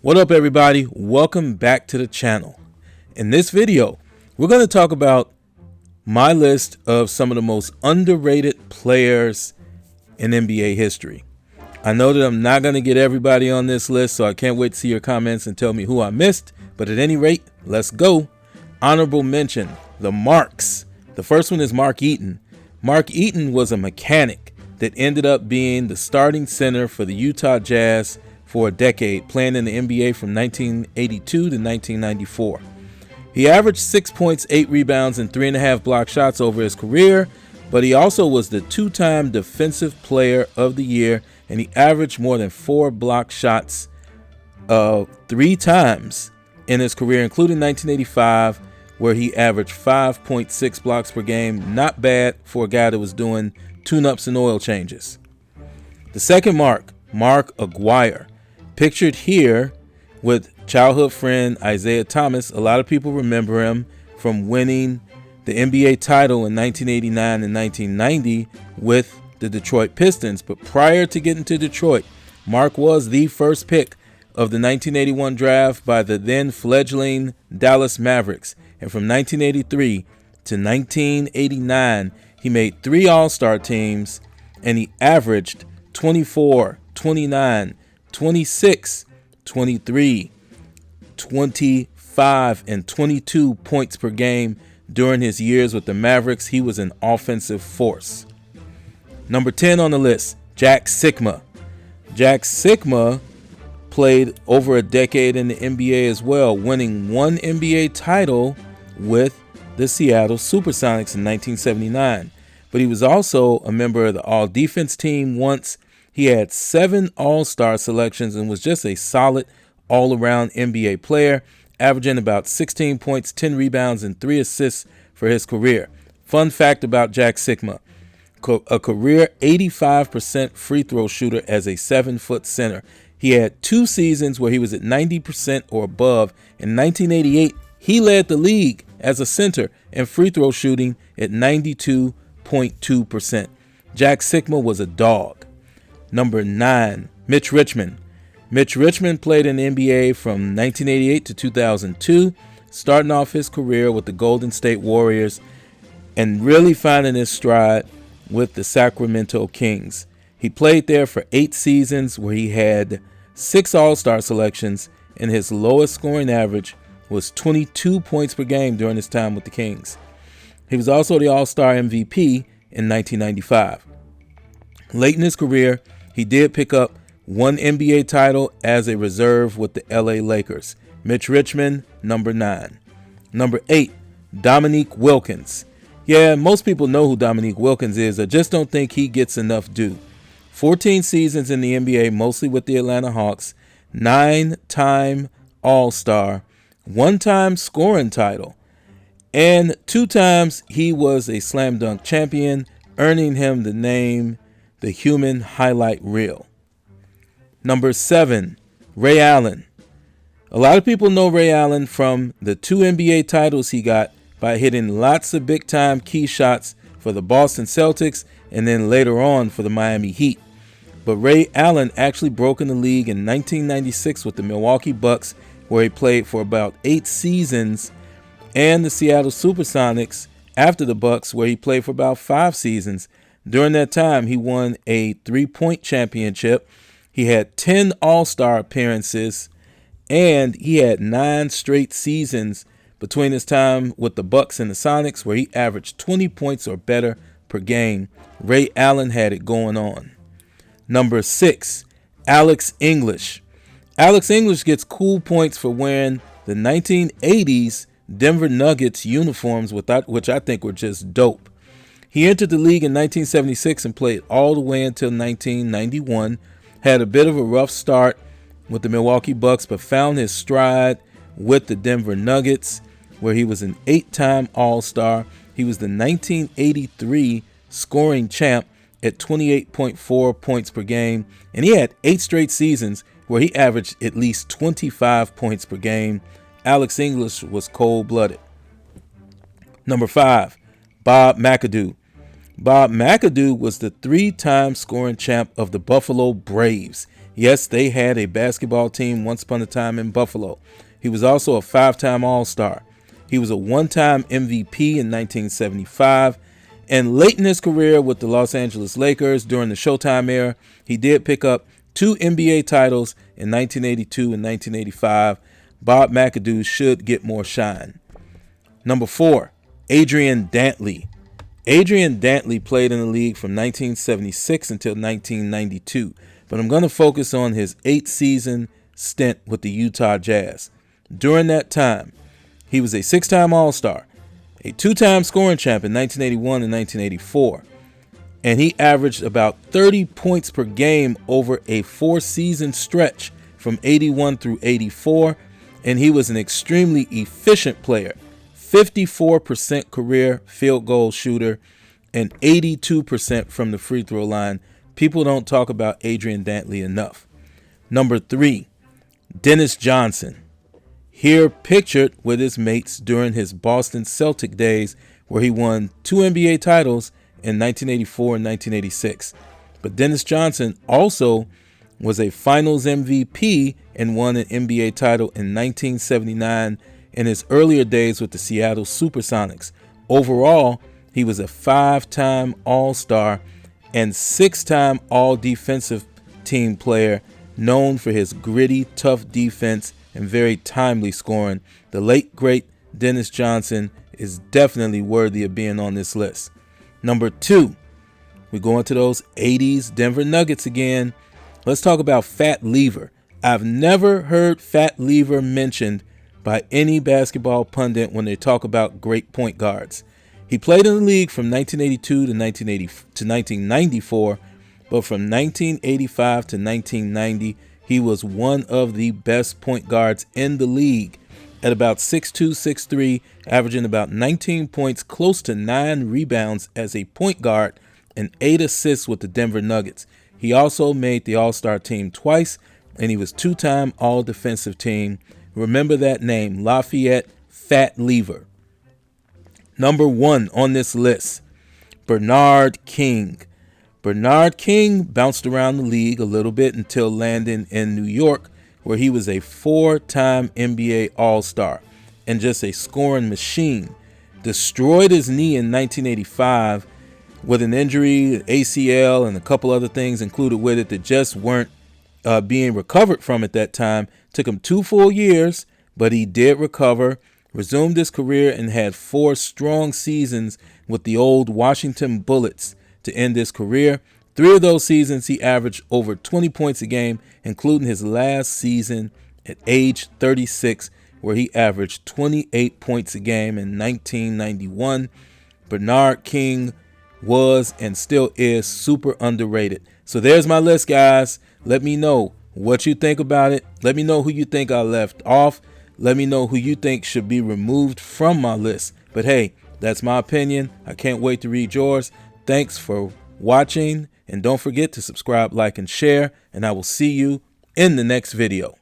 What up, everybody? Welcome back to the channel. In this video, we're going to talk about my list of some of the most underrated players in NBA history. I know that I'm not going to get everybody on this list, so I can't wait to see your comments and tell me who I missed. But at any rate, let's go. Honorable mention, the Marks. The first one is Mark Eaton. Mark Eaton was a mechanic that ended up being the starting center for the Utah Jazz for a decade, playing in the NBA from 1982 to 1994. He averaged 6 points, 8 rebounds, and 3.5 block shots over his career, but he also was the two-time Defensive Player of the Year, and he averaged more than 4 block shots 3 times in his career, including 1985, where he averaged 5.6 blocks per game. Not bad for a guy that was doing tune-ups and oil changes. The second Mark Aguirre, pictured here with childhood friend Isaiah Thomas. A lot of people remember him from winning the NBA title in 1989 and 1990 with the Detroit Pistons. But prior to getting to Detroit, Mark was the first pick of the 1981 draft by the then fledgling Dallas Mavericks. And from 1983 to 1989, he made 3 All-Star teams, and he averaged 24, 29, 26, 23, 25, and 22 points per game during his years with the Mavericks. He was an offensive force. Number 10 on the list, Jack Sikma. Jack Sikma played over a decade in the NBA as well, winning 1 NBA title with the Seattle Supersonics in 1979. But he was also a member of the All-Defense team once. He had 7 All-Star selections and was just a solid all-around NBA player, averaging about 16 points, 10 rebounds, and 3 assists for his career. Fun fact about Jack Sikma, a career 85% free throw shooter as a 7-foot center. He had 2 seasons where he was at 90% or above. In 1988, he led the league as a center in free throw shooting at 92.2%. Jack Sikma was a dog. Number 9, Mitch Richmond. Mitch Richmond played in the NBA from 1988 to 2002, starting off his career with the Golden State Warriors and really finding his stride with the Sacramento Kings. He played there for 8 seasons where he had 6 All-Star selections, and his lowest scoring average was 22 points per game during his time with the Kings. He was also the All-Star MVP in 1995. Late in his career, he did pick up 1 NBA title as a reserve with the LA Lakers. Mitch Richmond, number 9. Number 8, Dominique Wilkins. Yeah, most people know who Dominique Wilkins is. I just don't think he gets enough due. 14 seasons in the NBA, mostly with the Atlanta Hawks, 9-time All-Star, 1-time scoring title, and 2 times he was a slam dunk champion, earning him the name the Human Highlight Reel. Number 7, Ray Allen. A lot of people know Ray Allen from the 2 NBA titles he got by hitting lots of big-time key shots for the Boston Celtics and then later on for the Miami Heat. But Ray Allen actually broke in the league in 1996 with the Milwaukee Bucks, where he played for about 8 seasons, and the Seattle Supersonics after the Bucks, where he played for about 5 seasons. During that time, he won a 3-point championship. He had 10 All-Star appearances, and he had 9 straight seasons between his time with the Bucks and the Sonics, where he averaged 20 points or better per game. Ray Allen had it going on. Number 6, Alex English. Alex English gets cool points for wearing the 1980s Denver Nuggets uniforms, which I think were just dope. He entered the league in 1976 and played all the way until 1991. Had a bit of a rough start with the Milwaukee Bucks, but found his stride with the Denver Nuggets, where he was an 8-time All-Star. He was the 1983 scoring champ at 28.4 points per game, and he had 8 straight seasons where he averaged at least 25 points per game. Alex English was cold-blooded. Number 5, Bob McAdoo. Bob McAdoo was the 3-time scoring champ of the Buffalo Braves. Yes, they had a basketball team once upon a time in Buffalo. He was also a 5-time All-Star. He was a 1-time MVP in 1975. And late in his career with the Los Angeles Lakers during the Showtime era, he did pick up 2 NBA titles in 1982 and 1985. Bob McAdoo should get more shine. Number 4, Adrien Dantley. Adrien Dantley played in the league from 1976 until 1992, but I'm going to focus on his 8-season stint with the Utah Jazz. During that time, he was a 6-time All-Star, a 2-time scoring champ in 1981 and 1984, and he averaged about 30 points per game over a 4-season stretch from 81 through 84, and he was an extremely efficient player. 54% career field goal shooter and 82% from the free throw line. People don't talk about Adrien Dantley enough. Number 3, Dennis Johnson. Here pictured with his mates during his Boston Celtic days, where he won 2 NBA titles in 1984 and 1986. But Dennis Johnson also was a Finals MVP and won an NBA title in 1979 in his earlier days with the Seattle Supersonics. Overall, he was a 5-time All-Star and 6-time All-Defensive Team player, known for his gritty, tough defense and very timely scoring. The late, great Dennis Johnson is definitely worthy of being on this list. Number 2, we go into those 80s Denver Nuggets again. Let's talk about Fat Lever. I've never heard Fat Lever mentioned by any basketball pundit when they talk about great point guards. He played in the league from 1982 to 1994, but from 1985 to 1990, he was one of the best point guards in the league at about 6'2", 6'3", averaging about 19 points, close to 9 rebounds as a point guard, and 8 assists with the Denver Nuggets. He also made the All-Star team twice, and he was 2-time All-Defensive Team. Remember that name, Lafayette Fat Lever. Number 1 on this list, Bernard King. Bernard King bounced around the league a little bit until landing in New York, where he was a 4-time NBA All-Star and just a scoring machine. Destroyed his knee in 1985 with an injury, ACL, and a couple other things included with it that just weren't being recovered from at that time. Took him 2 full years, but he did recover, resumed his career, and had 4 strong seasons with the old Washington Bullets to end his career. 3 of those seasons, he averaged over 20 points a game, including his last season at age 36, where he averaged 28 points a game in 1991. Bernard King was and still is super underrated. So there's my list, guys. Let me know what you think about it. Let me know who you think I left off. Let me know who you think should be removed from my list. But hey, that's my opinion. I can't wait to read yours. Thanks for watching, and don't forget to subscribe, like, and share, and I will see you in the next video.